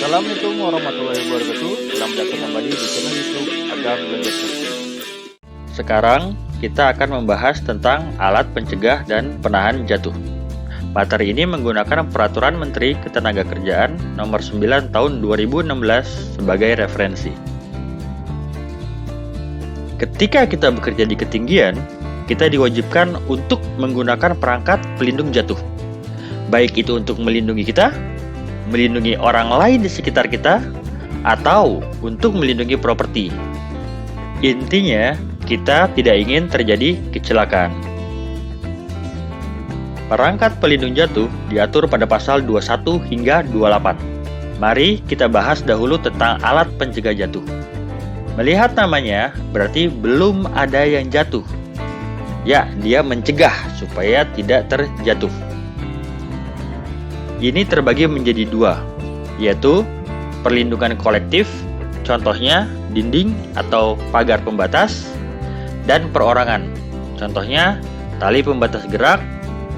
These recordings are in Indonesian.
Assalamualaikum warahmatullahi wabarakatuh. Selamat datang kembali di channel YouTube Agam Belajar Safety. Sekarang kita akan membahas tentang alat pencegah dan penahan jatuh. Materi ini menggunakan Peraturan Menteri Ketenagakerjaan Nomor 9 Tahun 2016 sebagai referensi. Ketika kita bekerja di ketinggian, kita diwajibkan untuk menggunakan perangkat pelindung jatuh. Baik itu untuk melindungi kita, melindungi orang lain di sekitar kita, atau untuk melindungi properti. Intinya, kita tidak ingin terjadi kecelakaan. Perangkat pelindung jatuh diatur pada pasal 21 hingga 28. Mari kita bahas dahulu tentang alat pencegah jatuh. Melihat namanya, berarti belum ada yang jatuh. Ya, dia mencegah supaya tidak terjatuh. Ini terbagi menjadi dua, yaitu perlindungan kolektif, contohnya dinding atau pagar pembatas, dan perorangan, contohnya tali pembatas gerak,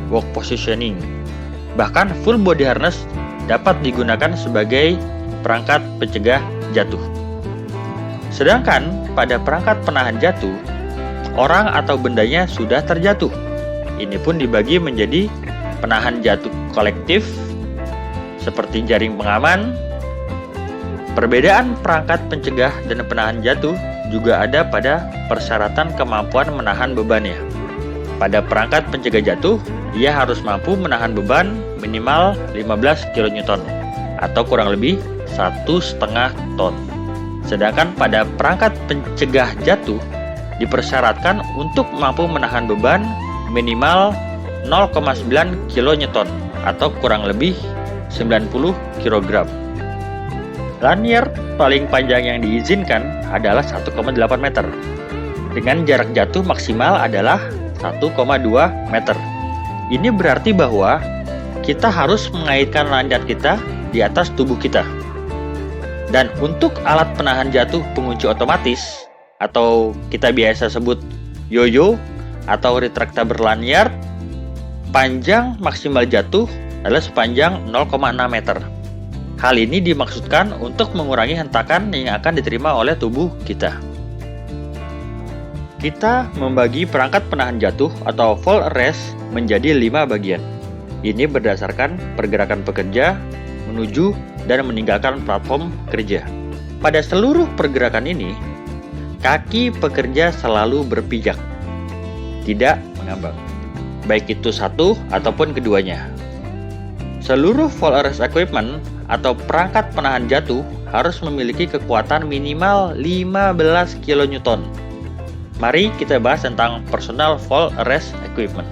walk positioning. Bahkan full body harness dapat digunakan sebagai perangkat pencegah jatuh. Sedangkan pada perangkat penahan jatuh, orang atau bendanya sudah terjatuh. Ini pun dibagi menjadi penahan jatuh kolektif, seperti jaring pengaman. Perbedaan perangkat pencegah dan penahan jatuh juga ada pada persyaratan kemampuan menahan bebannya. Pada perangkat pencegah jatuh, ia harus mampu menahan beban minimal 15 kN atau kurang lebih 1,5 ton. Sedangkan pada perangkat pencegah jatuh dipersyaratkan untuk mampu menahan beban minimal 0,9 kN atau kurang lebih 90 kg. Lanyard paling panjang yang diizinkan adalah 1,8 meter. Dengan jarak jatuh maksimal adalah 1,2 meter. Ini berarti bahwa kita harus mengaitkan lanyard kita di atas tubuh kita. Dan untuk alat penahan jatuh pengunci otomatis atau kita biasa sebut yoyo atau retractable lanyard, panjang maksimal jatuh adalah sepanjang 0,6 meter. Hal ini dimaksudkan untuk mengurangi hentakan yang akan diterima oleh tubuh kita. Kita membagi perangkat penahan jatuh atau fall arrest menjadi 5 bagian. Ini berdasarkan pergerakan pekerja menuju dan meninggalkan platform kerja. Pada seluruh pergerakan ini, kaki pekerja selalu berpijak, tidak mengambang, baik itu satu ataupun keduanya. Seluruh fall arrest equipment atau perangkat penahan jatuh harus memiliki kekuatan minimal 15 kN. Mari kita bahas tentang personal fall arrest equipment.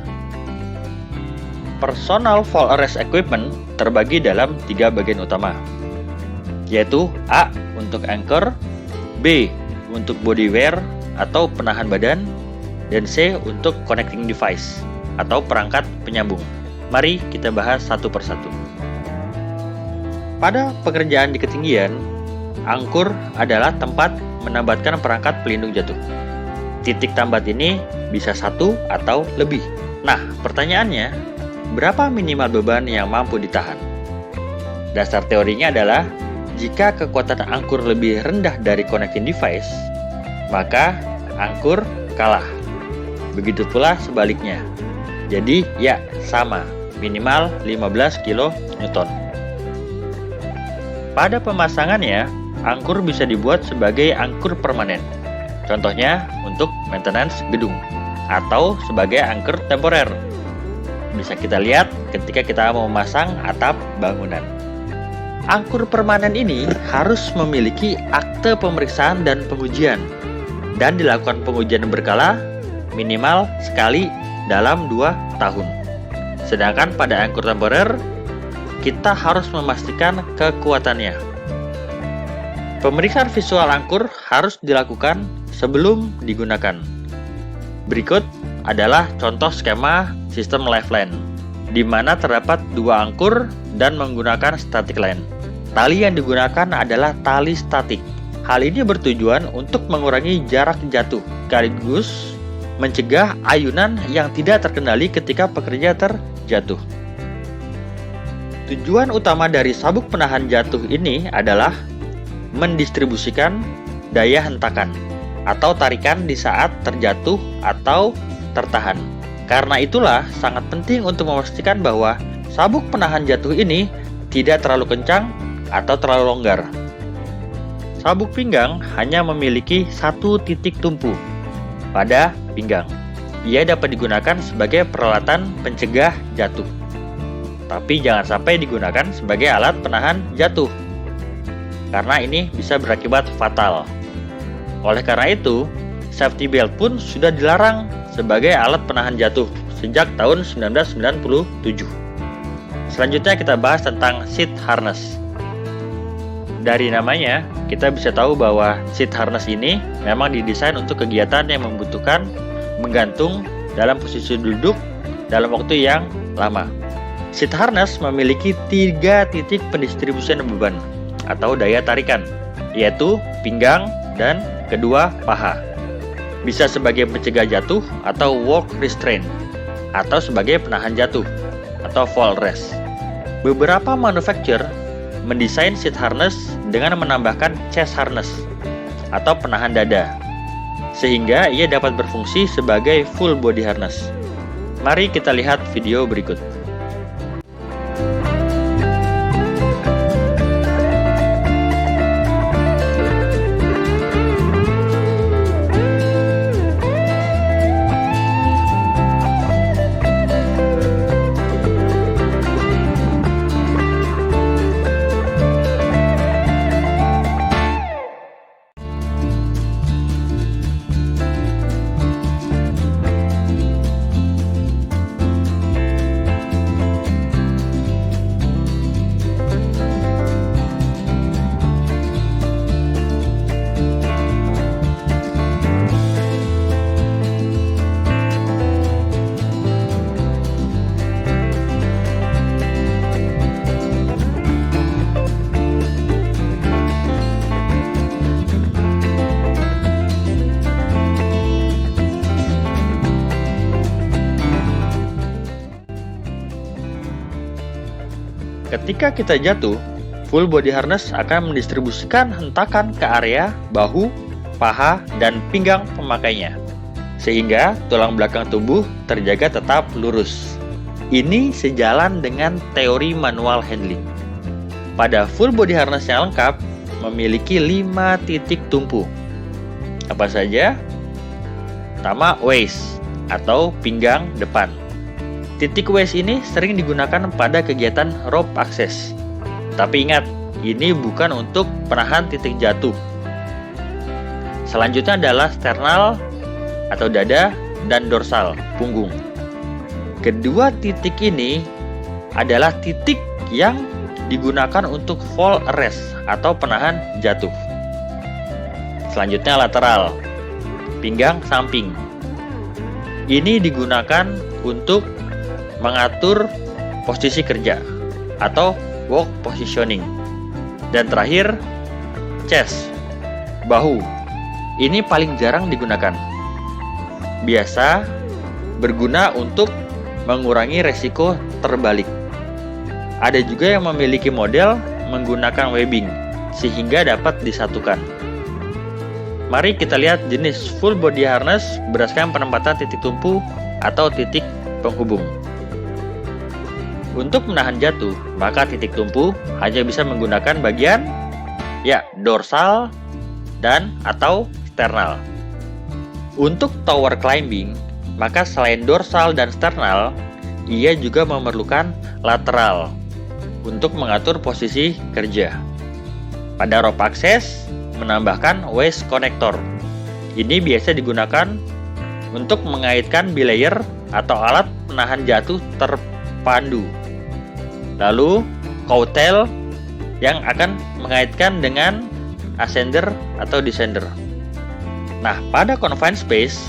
Personal fall arrest equipment terbagi dalam 3 bagian utama, yaitu A untuk anchor, B untuk body wear atau penahan badan, dan C untuk connecting device atau perangkat penyambung. Mari kita bahas satu persatu. Pada pekerjaan di ketinggian, angkur adalah tempat menambatkan perangkat pelindung jatuh. Titik tambat ini bisa satu atau lebih. Nah, pertanyaannya, berapa minimal beban yang mampu ditahan? Dasar teorinya adalah, jika kekuatan angkur lebih rendah dari connecting device, maka angkur kalah. Begitu pula sebaliknya. Jadi, ya sama, minimal 15 kN. Pada pemasangannya, angkur bisa dibuat sebagai angkur permanen. Contohnya untuk maintenance gedung atau sebagai angkur temporer. Bisa kita lihat ketika kita mau memasang atap bangunan. Angkur permanen ini harus memiliki akte pemeriksaan dan pengujian, dan dilakukan pengujian berkala minimal sekali dalam 2 tahun. Sedangkan pada angkur temporer, kita harus memastikan kekuatannya. Pemeriksaan visual angkur harus dilakukan sebelum digunakan. Berikut adalah contoh skema sistem lifeline, di mana terdapat 2 angkur dan menggunakan static line. Tali yang digunakan adalah tali statik. Hal ini bertujuan untuk mengurangi jarak jatuh, sekaligus mencegah ayunan yang tidak terkendali ketika pekerja terjatuh. Tujuan utama dari sabuk penahan jatuh ini adalah mendistribusikan daya hentakan atau tarikan di saat terjatuh atau tertahan. Karena itulah sangat penting untuk memastikan bahwa sabuk penahan jatuh ini tidak terlalu kencang atau terlalu longgar. Sabuk pinggang hanya memiliki satu titik tumpu pada pinggang. Ia dapat digunakan sebagai peralatan pencegah jatuh. Tapi jangan sampai digunakan sebagai alat penahan jatuh, karena ini bisa berakibat fatal. Oleh karena itu, safety belt pun sudah dilarang sebagai alat penahan jatuh sejak tahun 1997. Selanjutnya kita bahas tentang seat harness. Dari namanya, kita bisa tahu bahwa seat harness ini memang didesain untuk kegiatan yang membutuhkan menggantung dalam posisi duduk dalam waktu yang lama. Seat harness memiliki 3 titik pendistribusian beban atau daya tarikan, yaitu pinggang dan kedua paha. Bisa sebagai pencegah jatuh atau walk restraint, atau sebagai penahan jatuh atau fall rest. Beberapa manufaktur mendesain seat harness dengan menambahkan chest harness atau penahan dada, sehingga ia dapat berfungsi sebagai full body harness. Mari kita lihat video berikut. Ketika kita jatuh, full body harness akan mendistribusikan hentakan ke area bahu, paha, dan pinggang pemakainya, sehingga tulang belakang tubuh terjaga tetap lurus. Ini sejalan dengan teori manual handling. Pada full body harness yang lengkap, memiliki 5 titik tumpu. Apa saja? Pertama, waist atau pinggang depan. Titik waist ini sering digunakan pada kegiatan rope access. Tapi ingat, ini bukan untuk penahan titik jatuh. Selanjutnya adalah sternal atau dada dan dorsal, punggung. Kedua titik ini adalah titik yang digunakan untuk fall arrest atau penahan jatuh. Selanjutnya lateral, pinggang samping. Ini digunakan untuk mengatur posisi kerja atau walk positioning. Dan terakhir, chest, bahu. Ini paling jarang digunakan. Biasa berguna untuk mengurangi resiko terbalik. Ada juga yang memiliki model menggunakan webbing sehingga dapat disatukan. Mari kita lihat jenis full body harness berdasarkan penempatan titik tumpu atau titik penghubung. Untuk menahan jatuh, maka titik tumpu hanya bisa menggunakan bagian dorsal dan atau sternal. Untuk tower climbing, maka selain dorsal dan sternal, ia juga memerlukan lateral untuk mengatur posisi kerja. Pada rope access, menambahkan waist connector. Ini biasa digunakan untuk mengaitkan belayer atau alat penahan jatuh terpandu. Lalu, cowtail yang akan mengaitkan dengan ascender atau descender. Nah, pada confined space,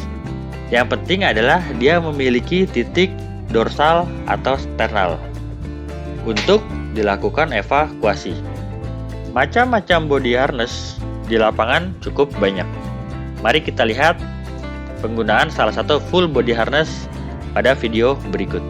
yang penting adalah dia memiliki titik dorsal atau sternal untuk dilakukan evakuasi. Macam-macam body harness di lapangan cukup banyak. Mari kita lihat penggunaan salah satu full body harness pada video berikut.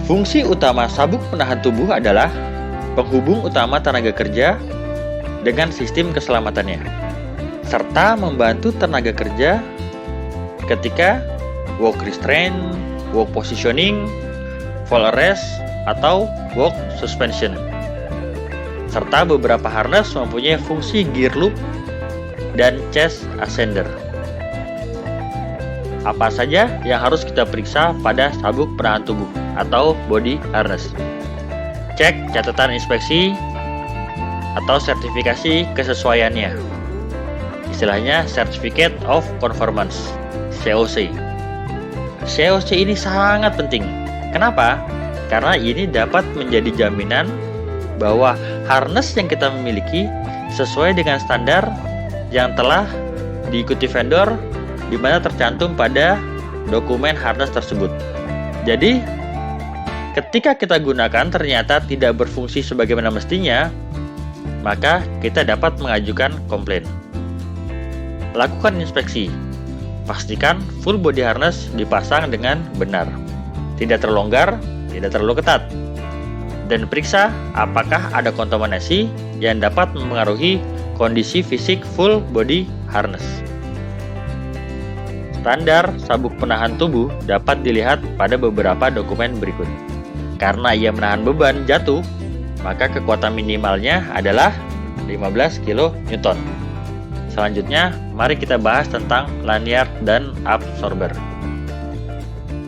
Fungsi utama sabuk penahan tubuh adalah penghubung utama tenaga kerja dengan sistem keselamatannya, serta membantu tenaga kerja ketika work restraint, work positioning, fall arrest, atau work suspension. Serta beberapa harness mempunyai fungsi gear loop dan chest ascender. Apa saja yang harus kita periksa pada sabuk penahan tubuh atau body harness? Cek catatan inspeksi atau sertifikasi kesesuaiannya. Istilahnya Certificate of Conformance, COC. COC ini sangat penting. Kenapa? Karena ini dapat menjadi jaminan bahwa harness yang kita miliki sesuai dengan standar yang telah diikuti vendor di mana tercantum pada dokumen harness tersebut. Jadi, ketika kita gunakan ternyata tidak berfungsi sebagaimana mestinya, maka kita dapat mengajukan komplain. Lakukan inspeksi. Pastikan full body harness dipasang dengan benar. Tidak terlalu longgar, tidak terlalu ketat. Dan periksa apakah ada kontaminasi yang dapat mempengaruhi kondisi fisik full body harness. Standar sabuk penahan tubuh dapat dilihat pada beberapa dokumen berikut. Karena ia menahan beban jatuh, maka kekuatan minimalnya adalah 15 kN. Selanjutnya, mari kita bahas tentang lanyard dan absorber.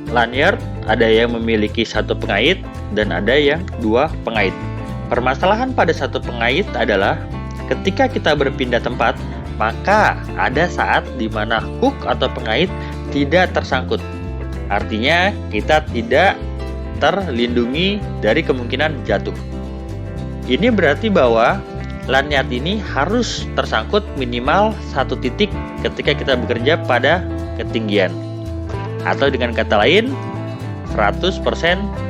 Lanyard ada yang memiliki satu pengait dan ada yang dua pengait. Permasalahan pada satu pengait adalah ketika kita berpindah tempat, maka ada saat di mana hook atau pengait tidak tersangkut. Artinya kita tidak terlindungi dari kemungkinan jatuh. Ini berarti bahwa lanyard ini harus tersangkut minimal satu titik ketika kita bekerja pada ketinggian. Atau dengan kata lain, 100%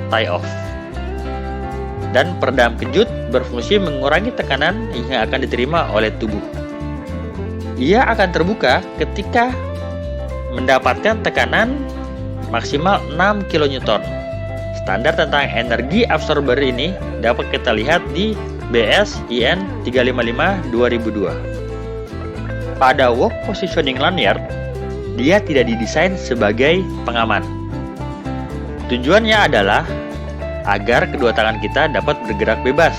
tie off. Dan peredam kejut berfungsi mengurangi tekanan yang akan diterima oleh tubuh. Ia akan terbuka ketika mendapatkan tekanan maksimal 6 kN. Standar tentang energi absorber ini dapat kita lihat di BS IN 355 2002. Pada work positioning lanyard, dia tidak didesain sebagai pengaman. Tujuannya adalah agar kedua tangan kita dapat bergerak bebas,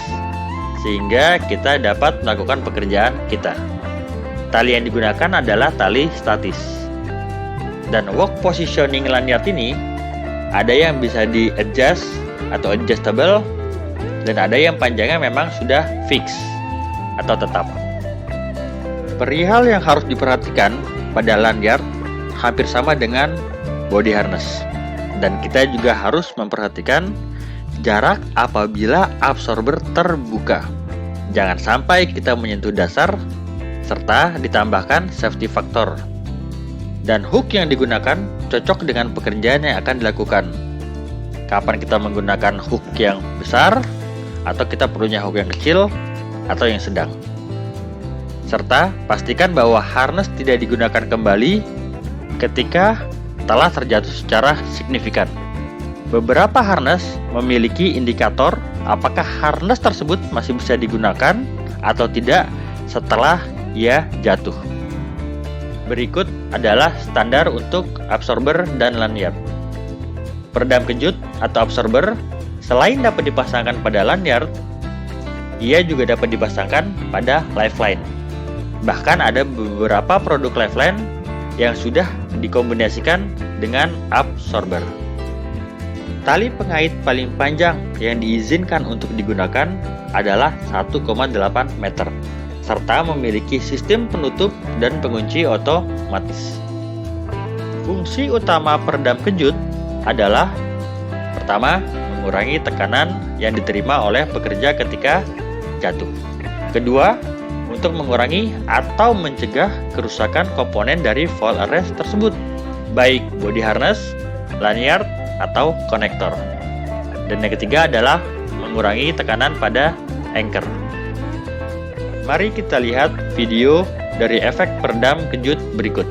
sehingga kita dapat melakukan pekerjaan kita. Tali yang digunakan adalah tali statis. Dan work positioning lanyard ini ada yang bisa di-adjust atau adjustable, dan ada yang panjangnya memang sudah fix atau tetap. Perihal yang harus diperhatikan pada lanyard hampir sama dengan body harness. Dan kita juga harus memperhatikan jarak apabila absorber terbuka. Jangan sampai kita menyentuh dasar, serta ditambahkan safety factor. Dan hook yang digunakan cocok dengan pekerjaan yang akan dilakukan. Kapan kita menggunakan hook yang besar, atau kita perlunya hook yang kecil, atau yang sedang. Serta pastikan bahwa harness tidak digunakan kembali ketika telah terjatuh secara signifikan. Beberapa harness memiliki indikator apakah harness tersebut masih bisa digunakan atau tidak setelah ia jatuh. Berikut adalah standar untuk absorber dan lanyard. Peredam kejut atau absorber selain dapat dipasangkan pada lanyard, ia juga dapat dipasangkan pada lifeline. Bahkan ada beberapa produk lifeline yang sudah dikombinasikan dengan absorber. Tali pengait paling panjang yang diizinkan untuk digunakan adalah 1,8 meter, serta memiliki sistem penutup dan pengunci otomatis. Fungsi utama peredam kejut adalah: pertama, mengurangi tekanan yang diterima oleh pekerja ketika jatuh. Kedua, untuk mengurangi atau mencegah kerusakan komponen dari fall arrest tersebut, baik body harness, lanyard, atau konektor. Dan yang ketiga adalah mengurangi tekanan pada anchor. Mari kita lihat video dari efek peredam kejut berikut.